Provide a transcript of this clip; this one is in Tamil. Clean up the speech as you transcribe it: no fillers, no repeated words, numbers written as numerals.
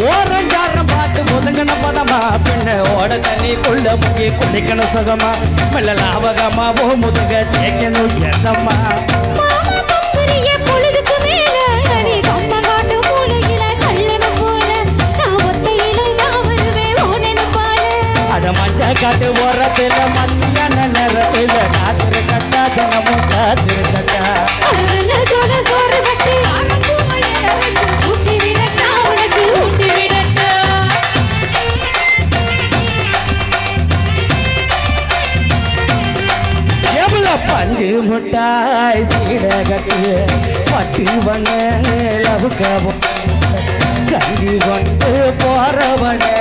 ஓரஞ்சாரம் பார்த்து முதுங்கன பதமா பின்ன ஓட தண்ணி கொள்ள முக்கி குளிக்கணும் சுகமா மெல்ல லாபகமா போ முதுக தேய்க்கணும் எதம்மா அட மஞ்ச காட்டு ஓரத்தில் மத்தியான நேரத்தில் காத்திரு கட்டா தினமும் காத்திரு கட்டா பஞ்சு முட்டாய் சீடகட்டு பட்டு வண்ண லவுக்கவும் கஞ்சி கொண்டு போறவனே